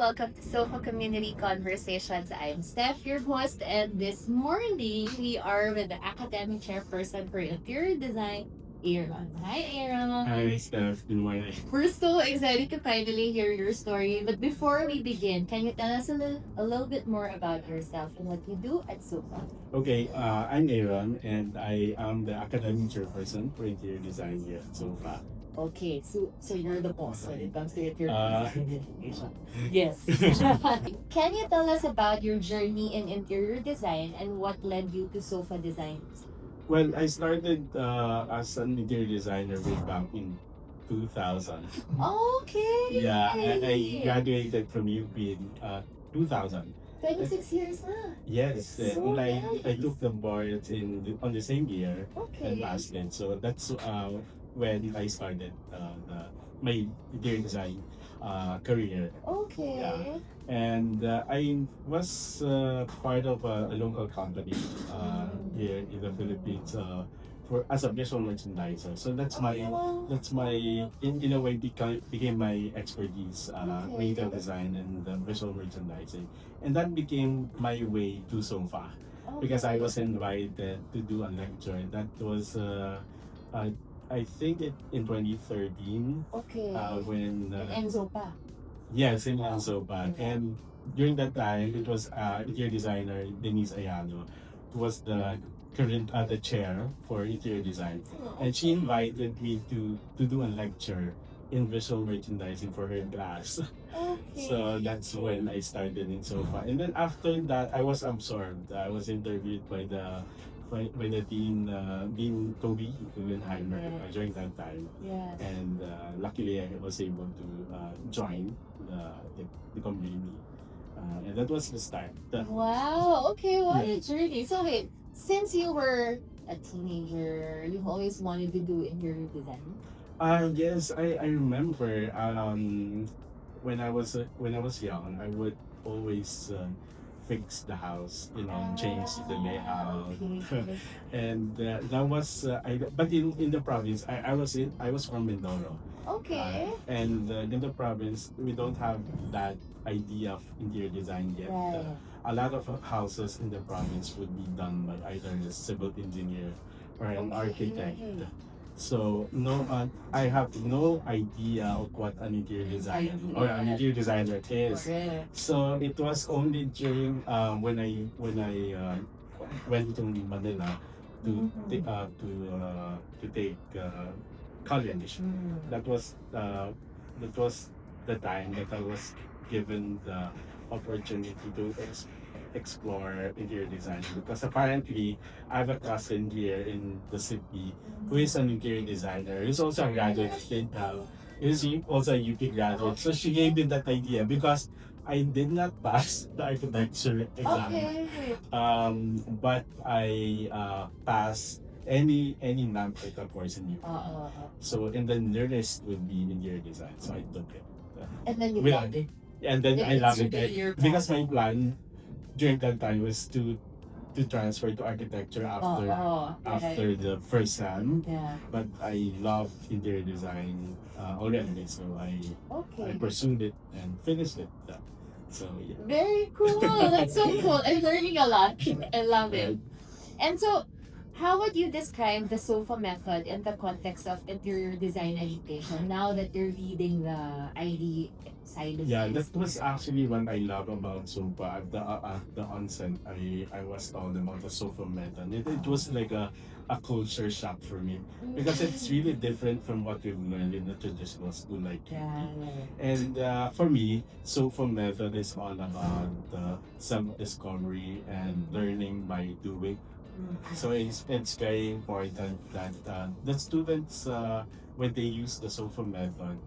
welcome to Sofa Community Conversations. I'm Steph, your host, and this morning we are with the Academic Chairperson for Interior Design, Aaron. Hi, Aaron. Hi, Steph. Good morning. We're so excited to finally hear your story. But before we begin, can you tell us a little bit more about yourself and what you do at Sofa? Okay, I'm Aaron, and I am the academic chairperson for interior design here at SOFA. Okay, so you're the boss when it comes to interior Uh, design. Yes. Can you tell us about your journey in interior design and what led you to Sofa Design? Well, I started as an interior designer way back in 2000. Okay. Yeah, I graduated from UP in 2000. 26 years na. Yes, So and I nice. took the board on the same year and Okay. passed it. So that's when I started my interior design career. Okay. Yeah. And I was part of a local company here in the Philippines for as a visual merchandiser. So Wow. that's my in a way became my expertise, Okay. retail design and visual merchandising, and that became my way to SOFA because I Okay. was invited to do a lecture. That was uh, I think in 2013 Okay. when And Enzo pa. yes, in Sopa. And during that time, it was interior designer Denise Ayano, who was the current the chair for interior design, and she invited me to do a lecture in visual merchandising for her class. Okay. So that's when I started in SOFA. And then after that, I was absorbed. I was interviewed by the Dean Toby Guggenheimer during that time. Yes. And luckily I was able to join the community. And that was the start. Wow. Okay, what a journey. So wait, since you were a teenager, you've always wanted to do interior design? Yes, I remember when I was young, I would always fix the house, change the layout. Okay. And that was but in the province, I was from Mindoro. Okay. And in the province, we don't have that idea of interior design yet. Right. A lot of houses in the province would be done by either a civil engineer or an architect. So I have no idea of what an interior designer or an interior designer is. Correct. So it was only during when I went to Manila to take college. That was the time that I was given the opportunity to explore interior design, because apparently I have a cousin here in the city who is an interior designer. He's also a graduate student now. He's also a UP graduate. So she gave me that idea because I did not pass the architecture exam. Okay. But I passed any non-technical course in UP. So and then the rest would be interior design. So I took it. And then you With- loved it. And then I It's love it really your because my plan during that time was to transfer to architecture after the first sem. Yeah. But I loved interior design already, so I Okay. pursued it and finished it. So yeah. Very cool. That's so cool. I'm learning a lot. I love it. And so, how would you describe the SOFA method in the context of interior design education now that you're leading the ID side of Yeah, things? that was actually what I love about SOPA. At the onset, I was told about the SOFA method. It was like a culture shock for me because it's really different from what we've learned in the traditional school like UP. Yeah. And for me, SOFA method is all about self-discovery and learning by doing. So it's very important that the students, when they use the SOFA method,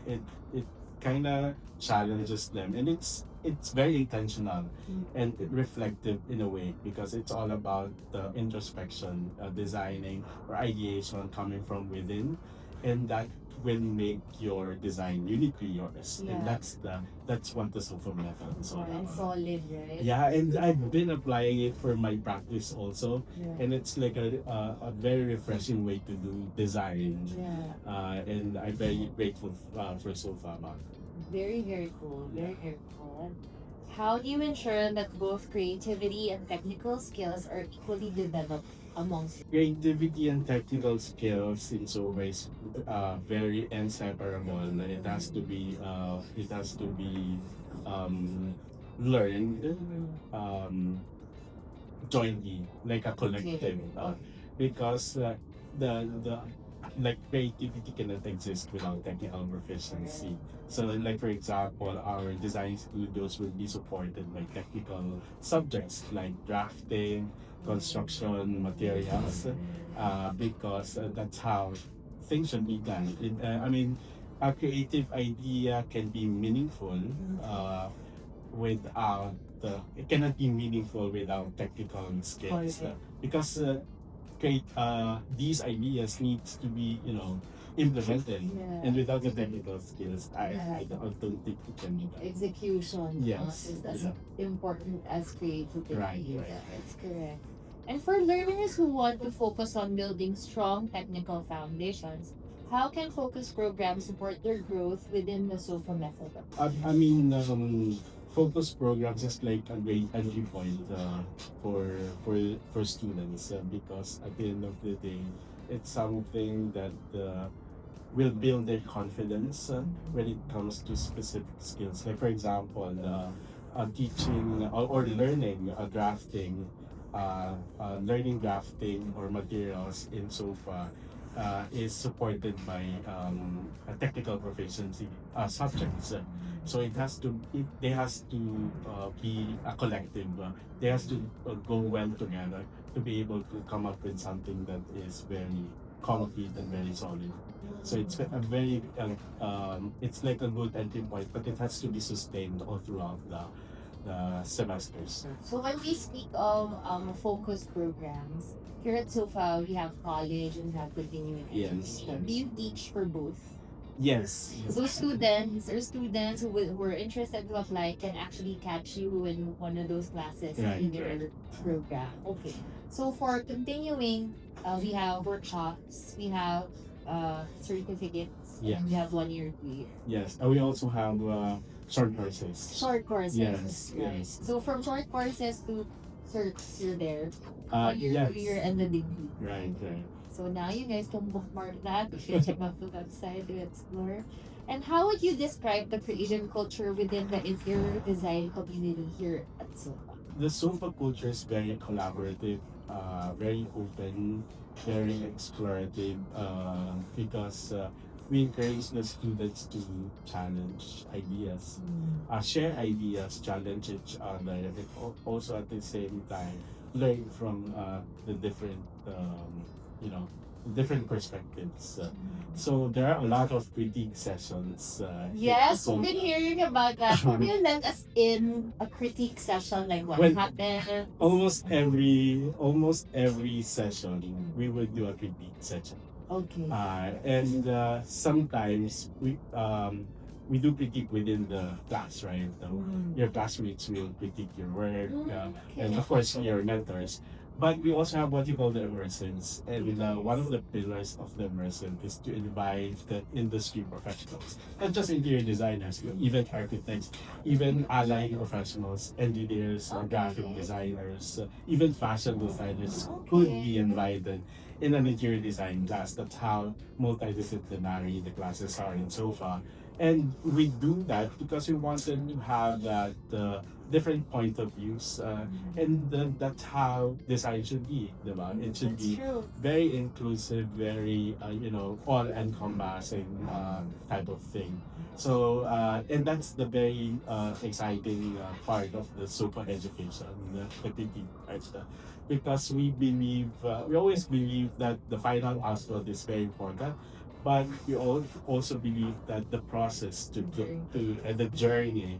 it kind of challenges them, and it's very intentional and reflective in a way, because it's all about the introspection, designing or ideation coming from within, and that will make your design uniquely yours. Yeah. And that's what the SOFA method is all And about. solid, right? Yeah, and I've been applying it for my practice also, Yeah. and it's like a very refreshing way to do design. Yeah. And I'm very grateful for SOFA about it. Very, very cool. Very, very cool. How do you ensure that both creativity and technical skills are equally developed amongst you? Creativity and technical skills in some ways very inseparable. It has to be um, learned um, jointly, like a collective, because the like creativity cannot exist without technical proficiency. So, like for example, our design studios will be supported by technical subjects like drafting, construction, materials, because that's how things should be done. I mean, a creative idea can be meaningful without it cannot be meaningful without technical skills, because create these ideas needs to be implemented, and without the technical skills I don't think it can be done. Execution Yes, is as yeah. important as creativity. Right. Yeah, that's correct. And for learners who want to focus on building strong technical foundations, how can focus programs support their growth within the SOFA method? I mean, focus programs is like a great entry point for for students, because at the end of the day, it's something that will build their confidence when it comes to specific skills. Like for example, teaching or learning learning drafting or materials in SOFA is supported by a technical proficiency subjects. So they has to be a collective. They has to go well together to be able to come up with something that is very concrete and very solid. So it's a very it's like a good entry point, but it has to be sustained all throughout the semesters. So when we speak of focus programs, here at SOFA, we have college and we have continuing Yes, education. Do yes. you teach for both? Yes. So students who are interested to apply can actually catch you in one of those classes Right, in your right. program. Okay. So for continuing, we have workshops, we have certificates, Yeah. and we have 1 year, 2 year. Yes. And we also have short courses. Short courses. Yes, Right. yes. So from short courses to certs, you're there. 1 year, Yes. 2 year, and the degree. Right, right. So now you guys can bookmark that. You can check out the website to explore. And how would you describe the creative culture within the interior design community here at SOFA? The SOFA culture is very collaborative, very open, very explorative, because we encourage the students to challenge ideas, share ideas, challenge each other, and also at the same time learn from the different, different perspectives. So there are a lot of critique sessions. Yes, so, we've been hearing about that. Can you let us in a critique session, like what Well, happened? almost every session we will do a critique session. Okay. And sometimes we do critique within the class, right? So your classmates will critique your work, and of course your mentors. But we also have what you call the immersions, and one of the pillars of the immersion is to invite the industry professionals, not just interior designers, even architects, even allied professionals, engineers, graphic designers, even fashion designers could be invited in an interior design class. That's how multidisciplinary the classes are in SOFA. And we do that because we wanted to have that different point of views, and that's how design should be, diba? It should That's be true. very inclusive, very all encompassing type of thing. So and that's the very exciting part of the SOPA education, the critique part, because we always believe that the final output is very important, but we also believe that the process and the journey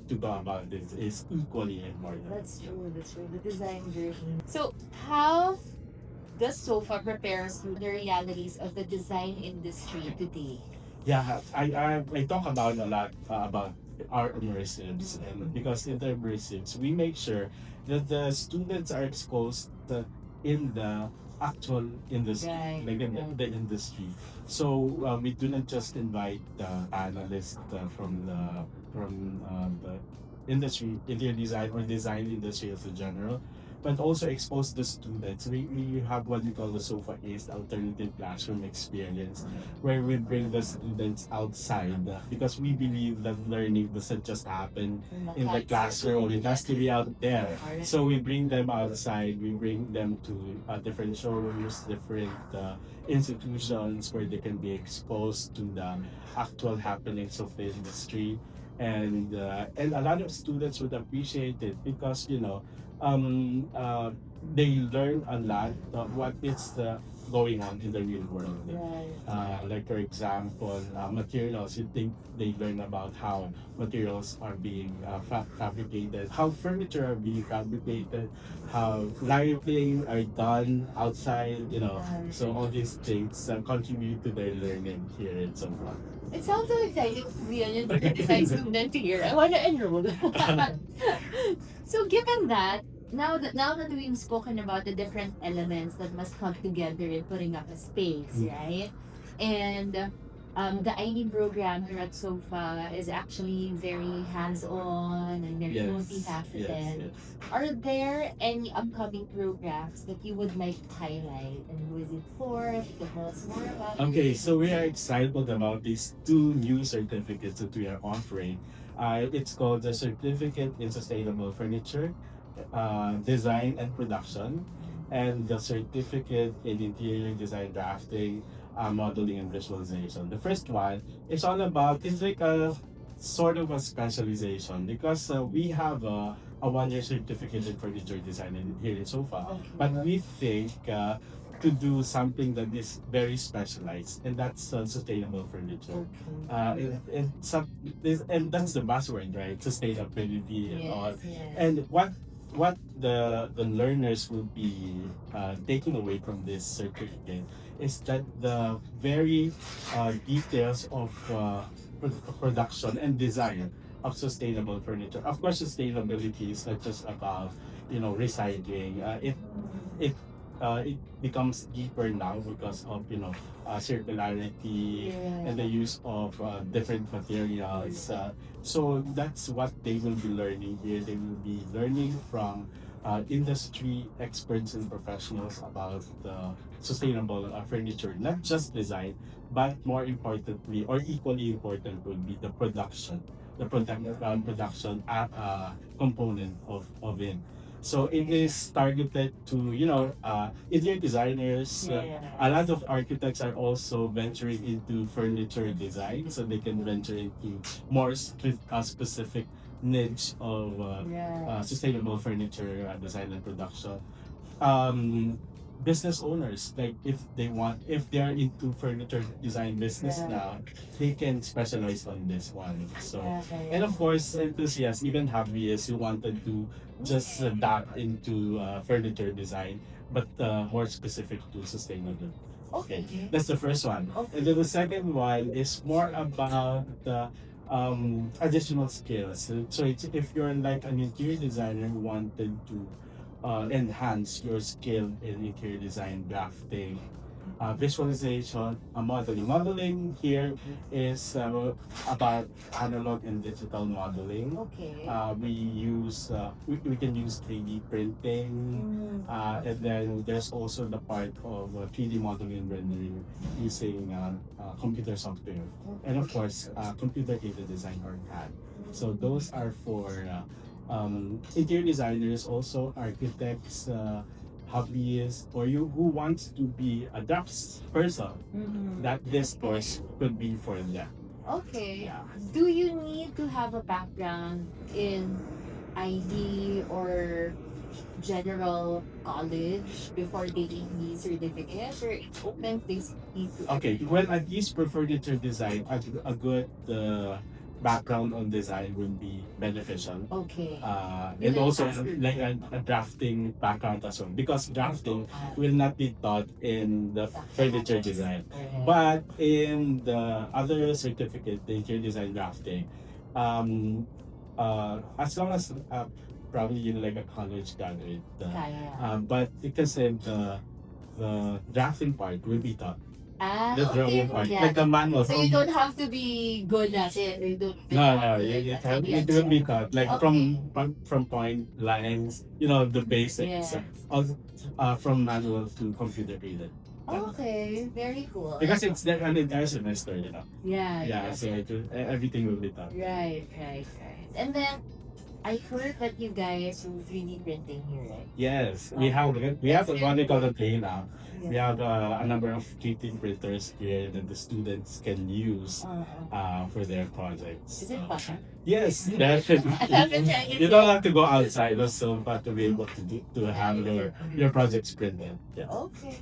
to go about this is equally important. That's true. That's true. The design version. So how does SOFA prepare us for the realities of the design industry today? Yeah, I talk about a lot about our immersives, and because in the immersives we make sure that the students are exposed in the actual industry, Right, like in right. the industry. So we do not just invite analysts from the industry, interior design or design industry as a general, but also expose the students. We have what we call the SOFA East alternative classroom experience, where we bring the students outside because we believe that learning doesn't just happen in the classroom, it has to be out there. So we bring them outside, we bring them to different showrooms, different institutions where they can be exposed to the actual happenings of the industry. And a lot of students would appreciate it because um, uh, they learn a lot of what is going on in the real world. Like for example, materials. You think they learn about how materials are being fabricated, how furniture are being fabricated, how lighting are done outside. So all these things contribute to their learning here in Sumba. It sounds so exciting to be an interior design student here. I want to enroll. So given that, now that we've spoken about the different elements that must come together in putting up a space, right? And the ID program here at SOFA is actually very hands-on and very multifaceted. Are there any upcoming programs that you would like to highlight, and who is it for? If you could tell us more about Okay, it. so we are excited about these two new certificates that we are offering. It's called the Certificate in Sustainable Furniture Design and Production, and the Certificate in Interior Design Drafting, Modeling and Visualization. The first one is all about, it's like a sort of a specialization because we have a 1 year certificate in furniture design here in SOFA. But we think to do something that is very specialized, and that's sustainable furniture. And that's the buzzword, right? Sustainability and all. And what the learners will be taking away from this certificate is that the very details of production and design of sustainable furniture. Of course, sustainability is not just about recycling. It becomes deeper now because of circularity and the use of different materials. So that's what they will be learning here. They will be learning from industry experts and professionals about sustainable furniture, not just design, but more importantly or equally important would be the production component of it. So it is targeted to interior designers. A lot of architects are also venturing into furniture design, so they can venture into more specific niche of sustainable furniture design and production. Um, Business owners, like if they are into furniture design business now, they can specialize on this one. So, and of course, enthusiasts, even hobbyists who wanted to just dive into furniture design, but more specific to sustainability. Okay, that's the first one. And then the second one is more about the additional skills. So if you're like an interior designer who wanted to enhance your skill in interior design, drafting, visualization, modeling. Modeling here is about analog and digital modeling. We can use 3D printing, and then there's also the part of 3D modeling and rendering using computer software, and of course computer aided design or CAD. So those are for interior designers, also architects, hobbyists, or you who wants to be a drafts person. That this course could be for them. Okay. Yeah. Do you need to have a background in ID or general college before taking the certificate, or it's open basically to Okay, well, at least for furniture design, a good background on design would be beneficial. Okay. And also like a drafting background as well, because drafting will not be taught in the furniture design, but in the other certificate, the interior design drafting, as long as probably you're like a college graduate, but because the the drafting part will be taught. Ah, The drawing okay. part, Yeah. like the manual. So you don't have to be good at it. You don't. No, it will be taught like Okay. from point lines, the basics, Yes. also, from manual to computer aided. Okay, very cool. Because it's there an entire semester. Yeah. Yeah, so everything will be taught. Right. And then I heard that you guys do 3D printing here, right? Yes, we have what we call the play now. We have a number of 3D printers here that the students can use for their projects. Is it fun? Yes, definitely. I haven't tried it You don't yet. have to go outside also, but to be able to have your projects printed. Yeah. Okay.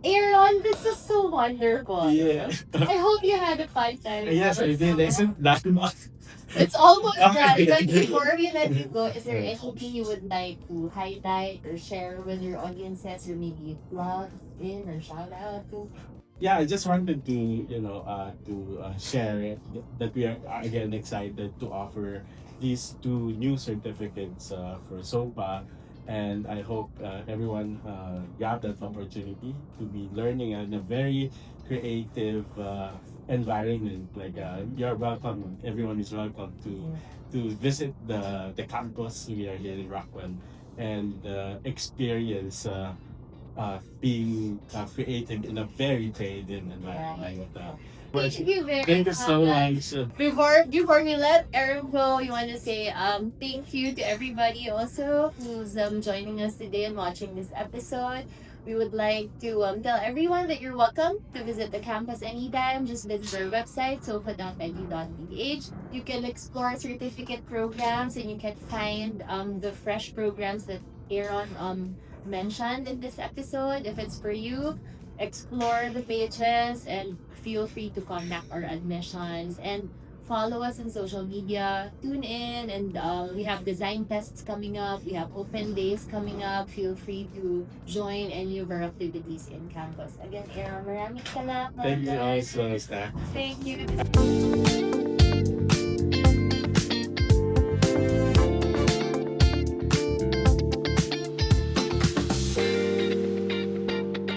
Aaron, this is so wonderful. Yeah. I hope you had a fun time. Yes, I did. Isn't that much? It's almost done. Okay. But before we let you go, is there anything you would like to highlight or share with your audiences, or maybe plug in or shout out to? Yeah, I just wanted to share it, that we are again excited to offer these two new certificates for SOPA, and I hope everyone got that opportunity to be learning in a very creative environment. Like you're welcome. Everyone is welcome to visit the campus. We are here in Rockwell, and experience. Being created in a very creative environment. Thank you very Thank you so much. Before we let Aaron go, you want to say thank you to everybody also who's joining us today and watching this episode. We would like to tell everyone that you're welcome to visit the campus anytime. Just visit our website, sofa.edu.ph. You can explore certificate programs and you can find the fresh programs that Aaron mentioned in this episode. If it's for you, explore the pages and feel free to contact our admissions and follow us on social media. Tune in, and we have design tests coming up. We have open days coming up. Feel free to join any of our activities in campus. Again, Aaron, maraming salamat. Thank you also, staff. Thank you.